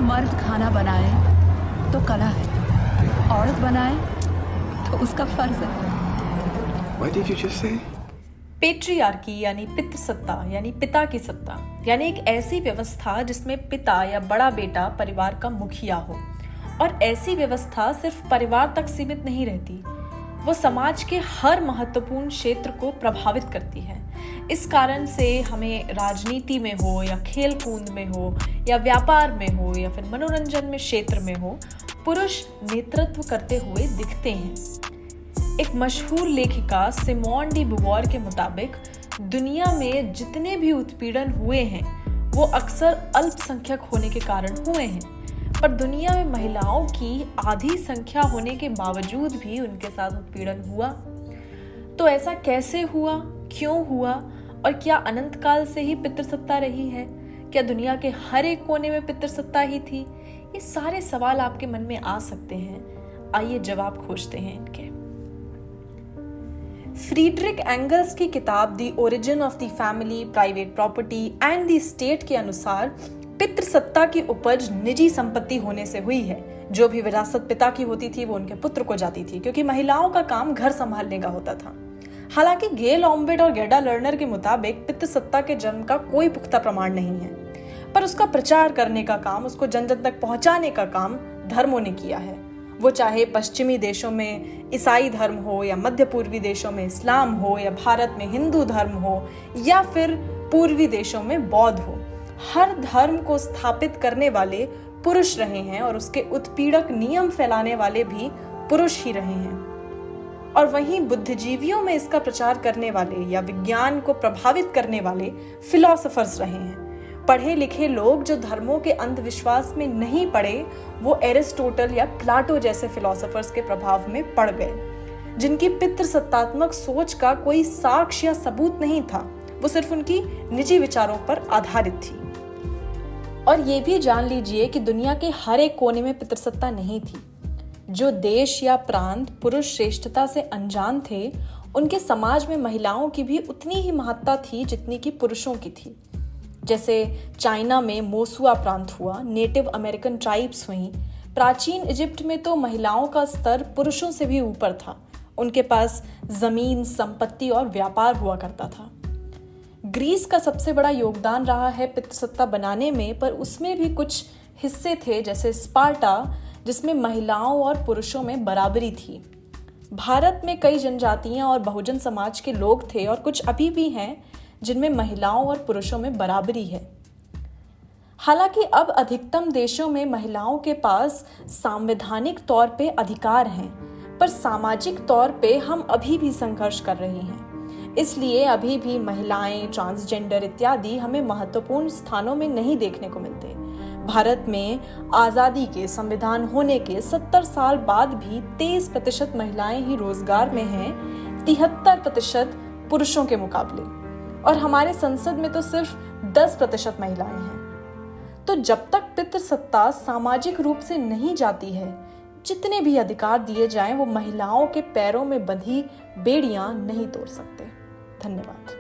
मर्द खाना बनाए तो कला है, औरत बनाए तो उसका फर्ज है। What did you just say? Patriarchy यानी पितृसत्ता यानी पिता की सत्ता, यानी एक ऐसी व्यवस्था जिसमें पिता या बड़ा बेटा परिवार का मुखिया हो। और ऐसी व्यवस्था सिर्फ परिवार तक सीमित नहीं रहती, वो समाज के हर महत्वपूर्ण क्षेत्र को प्रभावित करती है। इस कारण से हमें राजनीति में हो या खेल कूद में हो या व्यापार में हो या फिर मनोरंजन में क्षेत्र में हो, पुरुष नेतृत्व करते हुए दिखते हैं। एक मशहूर लेखिका सिमोन डी बुवॉर के मुताबिक दुनिया में जितने भी उत्पीड़न हुए हैं वो अक्सर अल्पसंख्यक होने के कारण हुए हैं, पर दुनिया में महिलाओं की आधी संख्या होने के बावजूद भी उनके साथ उत्पीड़न हुआ। तो ऐसा कैसे हुआ, क्यों हुआ और क्या अनंत काल से ही पितृसत्ता रही है? क्या दुनिया के हर एक कोने में पितृसत्ता ही थी? ये सारे सवाल आपके मन में आ सकते हैं। आइए जवाब खोजते हैं इनके। फ्रीडरिक एंगल्स की किताब the origin of the family, private property and the state के अनुसार पितृसत्ता की उपज निजी संपत्ति होने से हुई है। जो भी विरासत पिता की होती थी वो उनके पुत्र को जाती थी, क्योंकि महिलाओं का काम घर संभालने का होता था। हालांकि गेल ऑम्बेट और गेडा लर्नर के मुताबिक पितृसत्ता के जन्म का कोई पुख्ता प्रमाण नहीं है, पर उसका प्रचार करने का काम, उसको जन जन तक पहुंचाने का काम धर्मों ने किया है। वो चाहे पश्चिमी देशों में ईसाई धर्म हो या मध्य पूर्वी देशों में इस्लाम हो या भारत में हिंदू धर्म हो या फिर पूर्वी देशों में बौद्ध हो, हर धर्म को स्थापित करने वाले पुरुष रहे हैं और उसके उत्पीड़क नियम फैलाने वाले भी पुरुष ही रहे हैं। और वहीं बुद्धिजीवियों में इसका प्रचार करने वाले या विज्ञान को प्रभावित करने वाले फिलोसोफर्स रहे हैं। पढ़े लिखे लोग जो धर्मों के अंधविश्वास में नहीं पड़े, वो एरिस्टोटल या प्लाटो जैसे फिलोसोफर्स के प्रभाव में पड़ गए, जिनकी पितृसत्तात्मक सोच का कोई साक्ष्य या सबूत नहीं था, वो सिर्फ उनकी निजी विचारों पर आधारित थी। और ये भी जान लीजिए कि दुनिया के हर एक कोने में पितृसत्ता नहीं थी। जो देश या प्रांत पुरुष श्रेष्ठता से अनजान थे, उनके समाज में महिलाओं की भी उतनी ही महत्ता थी जितनी कि पुरुषों की थी। जैसे चाइना में मोसुआ प्रांत हुआ, नेटिव अमेरिकन ट्राइब्स हुई। प्राचीन इजिप्ट में तो महिलाओं का स्तर पुरुषों से भी ऊपर था। उनके पास जमीन, संपत्ति और व्यापार हुआ करता था। ग्रीस का सबसे बड़ा योगदान रहा है पितृसत्ता बनाने में, पर उसमें भी कुछ हिस्से थे, जैसे स्पार्टा, जिसमें महिलाओं और पुरुषों में बराबरी थी। भारत में कई जनजातियां और बहुजन समाज के लोग थे और कुछ अभी भी हैं जिनमें महिलाओं और पुरुषों में बराबरी है। हालांकि अब अधिकतम देशों में महिलाओं के पास संवैधानिक तौर पे अधिकार हैं, पर सामाजिक तौर पे हम अभी भी संघर्ष कर रहे हैं। इसलिए अभी भी महिलाएं, ट्रांसजेंडर इत्यादि हमें महत्वपूर्ण स्थानों में नहीं देखने को मिलते। भारत में आज़ादी के संविधान होने के 70 साल बाद भी 23% महिलाएं ही रोजगार में हैं, 73% पुरुषों के मुकाबले, और हमारे संसद में तो सिर्फ 10% महिलाएं हैं। तो जब तक पितृसत्ता सामाजिक रूप से नहीं जाती है, जितने भी अधिकार दिए जाएं वो महिलाओं के पैरों में बंधी बेड़ियां नहीं तोड़ सकते। धन्यवाद।